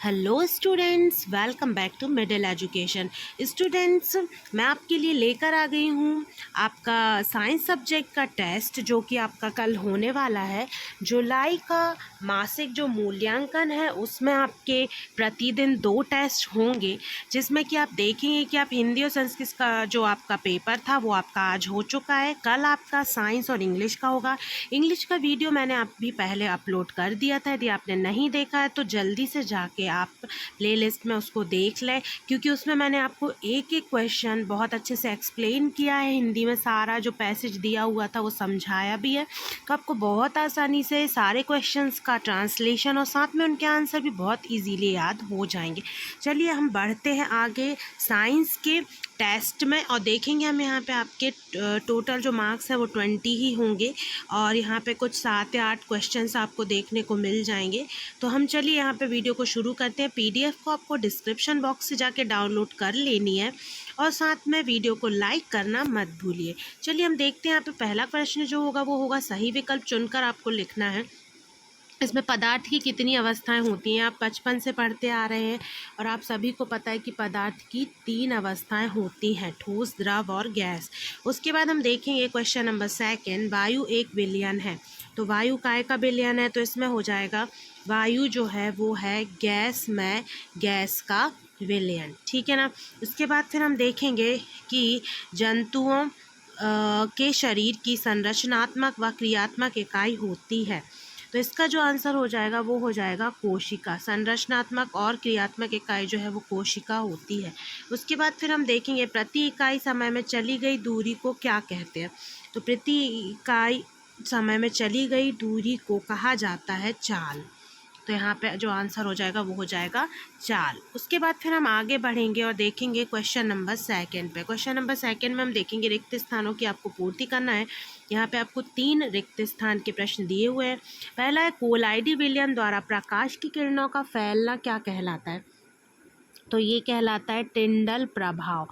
Hello students, welcome back to middle education. Students, मैं आपके लिए लेकर आ गई हूँ आपका साइंस सब्जेक्ट का टेस्ट, जो कि आपका कल होने वाला है। जुलाई का मासिक जो मूल्यांकन है उसमें आपके प्रतिदिन 2 टेस्ट होंगे, जिसमें कि आप देखेंगे कि आप हिंदी और संस्कृत का जो आपका पेपर था वो आपका आज हो चुका है। कल आपका साइंस और इंग्लिश का होगा। इंग्लिश का वीडियो मैंने अभी पहले अपलोड कर दिया था, यदि आपने नहीं देखा है तो जल्दी से जाके आप प्लेलिस्ट में उसको देख लें, क्योंकि उसमें मैंने आपको एक एक क्वेश्चन बहुत अच्छे से एक्सप्लेन किया है। हिंदी में सारा जो पैसेज दिया हुआ था वो समझाया भी है, तो आपको बहुत आसानी से सारे क्वेश्चंस का ट्रांसलेशन और साथ में उनके आंसर भी बहुत इजीली याद हो जाएंगे। चलिए हम बढ़ते हैं आगे साइंस के टेस्ट में और देखेंगे हम यहाँ पे आपके टोटल जो मार्क्स है वो 20 ही होंगे और यहाँ पे कुछ 7 या 8 क्वेश्चंस आपको देखने को मिल जाएंगे। तो हम चलिए यहाँ पे वीडियो को शुरू करते हैं। पीडीएफ को आपको डिस्क्रिप्शन बॉक्स से जाके डाउनलोड कर लेनी है और साथ में वीडियो को लाइक करना मत भूलिए। चलिए हम देखते हैं यहाँ पे पहला प्रश्न जो होगा वो होगा सही विकल्प चुनकर आपको लिखना है। इसमें पदार्थ की कितनी अवस्थाएं होती हैं, आप बचपन से पढ़ते आ रहे हैं और आप सभी को पता है कि पदार्थ की 3 अवस्थाएं होती हैं, ठोस, द्रव और गैस। उसके बाद हम देखेंगे क्वेश्चन नंबर 2, वायु एक विलयन है। तो वायु काय का विलयन है, तो इसमें हो जाएगा वायु जो है वो है गैस में गैस का विलयन, ठीक है ना। उसके बाद फिर हम देखेंगे कि जंतुओं के शरीर की संरचनात्मक व क्रियात्मक इकाई होती है। तो इसका जो आंसर हो जाएगा वो हो जाएगा कोशिका। संरचनात्मक और क्रियात्मक इकाई जो है वो कोशिका होती है। उसके बाद फिर हम देखेंगे प्रति इकाई समय में चली गई दूरी को क्या कहते हैं। तो प्रति इकाई समय में चली गई दूरी को कहा जाता है चाल। तो यहाँ पे जो आंसर हो जाएगा वो हो जाएगा चाल। उसके बाद फिर हम आगे बढ़ेंगे और देखेंगे क्वेश्चन नंबर 2 पे। क्वेश्चन नंबर 2 में हम देखेंगे रिक्त स्थानों की आपको पूर्ति करना है। यहाँ पे आपको 3 रिक्त स्थान के प्रश्न दिए हुए हैं। पहला है कोलाइडी विलयन द्वारा प्रकाश की किरणों का फैलना क्या कहलाता है। तो ये कहलाता है टिंडल प्रभाव,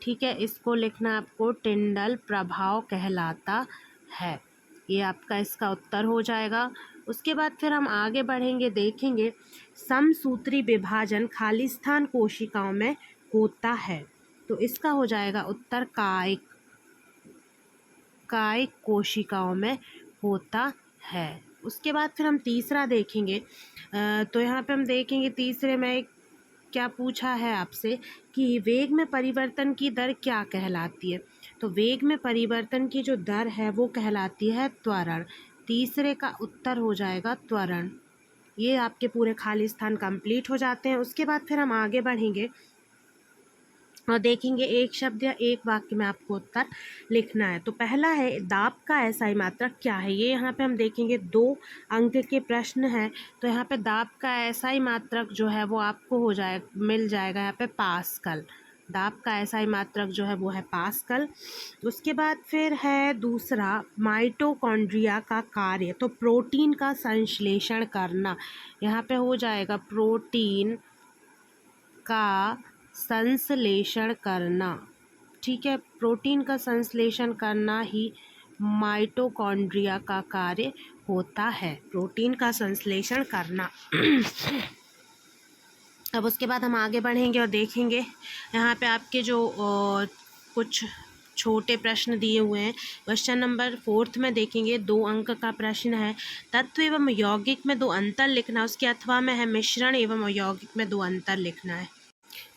ठीक है। इसको लिखना आपको टिंडल प्रभाव कहलाता है। ये आपका इसका उत्तर हो जाएगा। उसके बाद फिर हम आगे बढ़ेंगे, देखेंगे समसूत्री विभाजन खाली स्थान कोशिकाओं में होता है। तो इसका हो जाएगा उत्तर कायिक कोशिकाओं में होता है। उसके बाद फिर हम तीसरा देखेंगे। तो यहाँ पे हम देखेंगे तीसरे में क्या पूछा है आपसे कि वेग में परिवर्तन की दर क्या कहलाती है। तो वेग में परिवर्तन की जो दर है वो कहलाती है त्वरण। तीसरे का उत्तर हो जाएगा त्वरण। ये आपके पूरे खाली स्थान कंप्लीट हो जाते हैं। उसके बाद फिर हम आगे बढ़ेंगे और देखेंगे एक शब्द या एक वाक्य में आपको उत्तर लिखना है। तो पहला है दाब का एसआई मात्रक क्या है। ये यहाँ पे हम देखेंगे 2 अंक के प्रश्न है। तो यहाँ पे दाब का एसआई मात्रक जो है वो आपको हो जाए मिल जाएगा यहाँ पे पास्कल। दाब का एसआई मात्रक जो है वो है पास्कल। उसके बाद फिर है दूसरा माइटोकॉन्ड्रिया का कार्य। तो प्रोटीन का संश्लेषण करना, यहाँ पे हो जाएगा प्रोटीन का संश्लेषण करना, ठीक है। प्रोटीन का संश्लेषण करना ही माइटोकॉन्ड्रिया का कार्य होता है, प्रोटीन का संश्लेषण करना। अब उसके बाद हम आगे बढ़ेंगे और देखेंगे यहाँ पे आपके जो कुछ छोटे प्रश्न दिए हुए हैं। क्वेश्चन नंबर 4 में देखेंगे 2 अंक का प्रश्न है। तत्व एवं यौगिक में 2 अंतर लिखना। उसके अथवा में है मिश्रण एवं यौगिक में 2 अंतर लिखना है।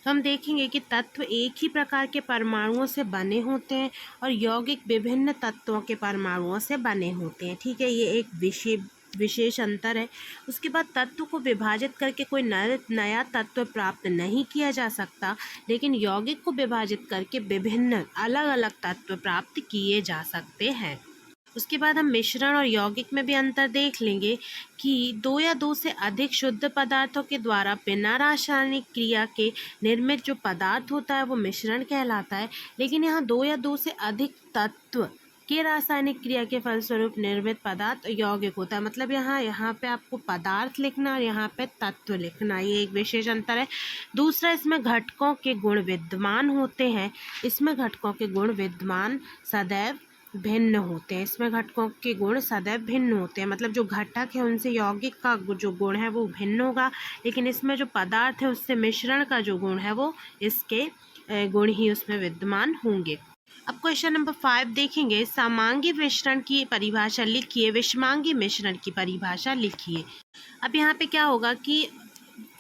तो हम देखेंगे कि तत्व एक ही प्रकार के परमाणुओं से बने होते हैं और यौगिक विभिन्न तत्वों के परमाणुओं से बने होते हैं, ठीक है। ये एक विशेष अंतर है। उसके बाद तत्व को विभाजित करके कोई नया तत्व प्राप्त नहीं किया जा सकता, लेकिन यौगिक को विभाजित करके विभिन्न अलग अलग तत्व प्राप्त किए जा सकते हैं। उसके बाद हम मिश्रण और यौगिक में भी अंतर देख लेंगे कि 2 या 2 से अधिक शुद्ध पदार्थों के द्वारा बिना रासायनिक क्रिया के निर्मित जो पदार्थ होता है वो मिश्रण कहलाता है, लेकिन यहाँ 2 या 2 से अधिक तत्व के रासायनिक क्रिया के फलस्वरूप निर्मित पदार्थ यौगिक होता है। मतलब यहाँ पे आपको पदार्थ लिखना और यहाँ पे तत्व लिखना, ये एक विशेष अंतर है। दूसरा, इसमें घटकों के गुण विद्यमान होते हैं। इसमें घटकों के गुण विद्यमान सदैव भिन्न होते हैं। इसमें घटकों के गुण सदैव भिन्न होते हैं, मतलब जो घटक है उनसे यौगिक का जो गुण है वो भिन्न होगा, लेकिन इसमें जो पदार्थ है उससे मिश्रण का जो गुण है वो इसके गुण ही उसमें विद्यमान होंगे। अब क्वेश्चन नंबर 5 देखेंगे, समांगी मिश्रण की परिभाषा लिखिए, विषमांगी मिश्रण की परिभाषा लिखिए। अब यहाँ पे क्या होगा कि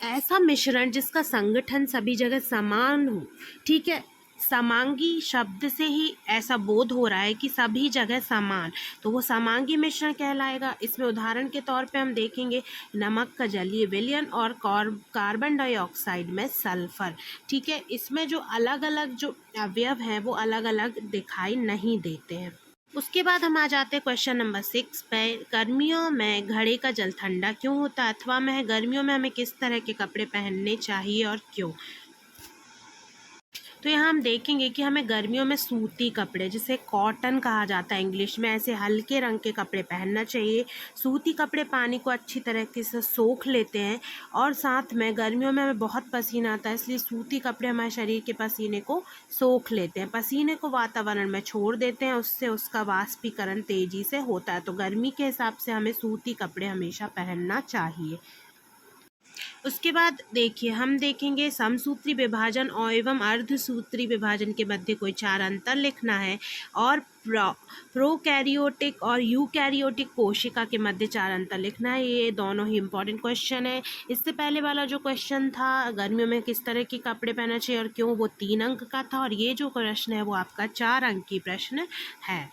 ऐसा मिश्रण जिसका संगठन सभी जगह समान हो, ठीक है। समांगी शब्द से ही ऐसा बोध हो रहा है कि सभी जगह समान, तो वो समांगी मिश्रण कहलाएगा। इसमें उदाहरण के तौर पे हम देखेंगे नमक का जलीय विलयन और कार्बन डाइऑक्साइड में सल्फर, ठीक है। इसमें जो अलग अलग जो अवयव हैं वो अलग अलग दिखाई नहीं देते हैं। उसके बाद हम आ जाते हैं क्वेश्चन नंबर 6 पे, गर्मियों में घड़े का जल ठंडा क्यों होता है, अथवा में गर्मियों में हमें किस तरह के कपड़े पहनने चाहिए और क्यों। तो यहाँ हम देखेंगे कि हमें गर्मियों में सूती कपड़े, जिसे कॉटन कहा जाता है इंग्लिश में, ऐसे हल्के रंग के कपड़े पहनना चाहिए। सूती कपड़े पानी को अच्छी तरीके से सोख लेते हैं, और साथ में गर्मियों में हमें बहुत पसीना आता है, इसलिए सूती कपड़े हमारे शरीर के पसीने को सोख लेते हैं, पसीने को वातावरण में छोड़ देते हैं, उससे उसका वाष्पीकरण तेजी से होता है। तो गर्मी के हिसाब से हमें सूती कपड़े हमेशा पहनना चाहिए। उसके बाद देखिए हम देखेंगे समसूत्री विभाजन और एवं अर्धसूत्री विभाजन के मध्य कोई 4 अंतर लिखना है, और प्रोकैरियोटिक और यूकैरियोटिक कोशिका के मध्य 4 अंतर लिखना है। ये दोनों ही इंपॉर्टेंट क्वेश्चन है। इससे पहले वाला जो क्वेश्चन था गर्मियों में किस तरह के कपड़े पहनना चाहिए और क्यों, वो 3 अंक का था, और ये जो प्रश्न है वो आपका 4 अंक की प्रश्न है।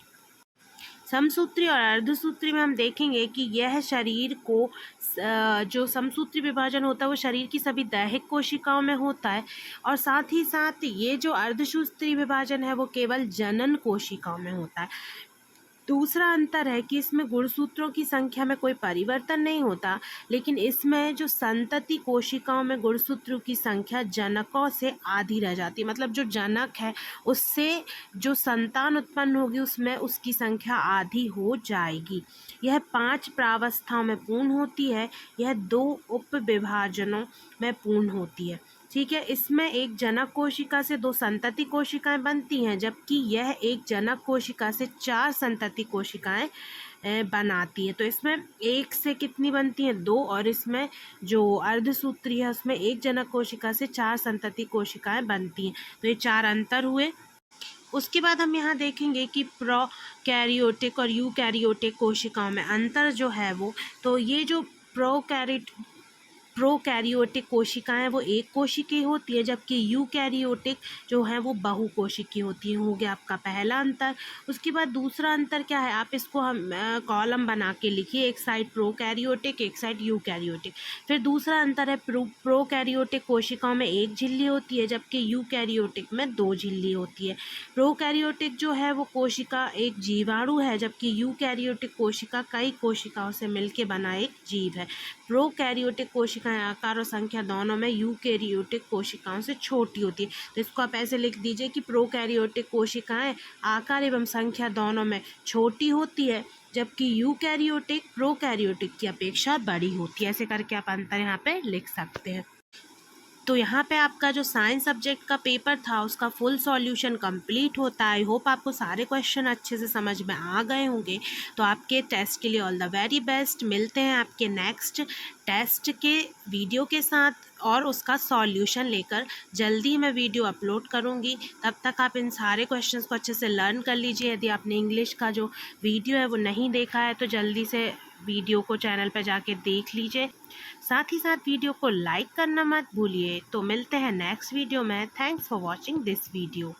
समसूत्री और अर्धसूत्री में हम देखेंगे कि यह शरीर को जो समसूत्री विभाजन होता है वो शरीर की सभी दैहिक कोशिकाओं में होता है, और साथ ही साथ ये जो अर्धसूत्री विभाजन है वो केवल जनन कोशिकाओं में होता है। दूसरा अंतर है कि इसमें गुणसूत्रों की संख्या में कोई परिवर्तन नहीं होता, लेकिन इसमें जो संतति कोशिकाओं में गुणसूत्रों की संख्या जनकों से आधी रह जाती है, मतलब जो जनक है उससे जो संतान उत्पन्न होगी उसमें उसकी संख्या आधी हो जाएगी। यह 5 प्रावस्थाओं में पूर्ण होती है, यह 2 उप विभाजनों में पूर्ण होती है, ठीक है। इसमें एक जनक कोशिका से 2 संतति कोशिकाएं बनती हैं, जबकि यह एक जनक कोशिका से 4 संतति कोशिकाएं बनाती है। तो इसमें एक से कितनी बनती हैं, 2, और इसमें जो अर्धसूत्री है उसमें एक जनक कोशिका से 4 संतति कोशिकाएं बनती हैं। तो ये 4 अंतर हुए। उसके बाद हम यहाँ देखेंगे कि प्रोकैरियोटिक और यूकैरियोटिक कोशिकाओं में अंतर जो है वो, तो ये जो प्रोकैरियोटिक कोशिकाएं वो एक कोशिकीय होती है, जबकि यूकैरियोटिक जो है वो बहुकोशिकीय होती है। हो गया आपका पहला अंतर। उसके बाद दूसरा अंतर क्या है, आप इसको हम कॉलम बना के लिखिए, एक साइड प्रोकैरियोटिक एक साइड यूकैरियोटिक। फिर दूसरा अंतर है प्रोकैरियोटिक कोशिकाओं में एक झिल्ली होती है, जबकि यूकैरियोटिक में 2 झिल्ली होती है। प्रोकैरियोटिक जो है वो कोशिका एक जीवाणु है, जबकि यूकैरियोटिक कोशिका कई कोशिकाओं से मिलकर बना एक जीव है। प्रोकैरियोटिक कोशिकाएं आकार और संख्या दोनों में यूकैरियोटिक कोशिकाओं से छोटी होती है। तो इसको आप ऐसे लिख दीजिए कि प्रोकैरियोटिक कोशिकाएं आकार एवं संख्या दोनों में छोटी होती है, जबकि यूकैरियोटिक प्रोकैरियोटिक की अपेक्षा बड़ी होती है। ऐसे करके आप अंतर यहाँ पे लिख सकते हैं। तो यहाँ पे आपका जो साइंस सब्जेक्ट का पेपर था उसका फुल सॉल्यूशन कंप्लीट होता है। आई होप आपको सारे क्वेश्चन अच्छे से समझ में आ गए होंगे। तो आपके टेस्ट के लिए ऑल द वेरी बेस्ट। मिलते हैं आपके नेक्स्ट टेस्ट के वीडियो के साथ, और उसका सॉल्यूशन लेकर जल्दी मैं वीडियो अपलोड करूँगी। तब तक आप इन सारे क्वेश्चंस को अच्छे से लर्न कर लीजिए। यदि आपने इंग्लिश का जो वीडियो है वो नहीं देखा है तो जल्दी से वीडियो को चैनल पर जाके देख लीजिए। साथ ही साथ वीडियो को लाइक करना मत भूलिए। तो मिलते हैं नेक्स्ट वीडियो में। Thanks for watching this video.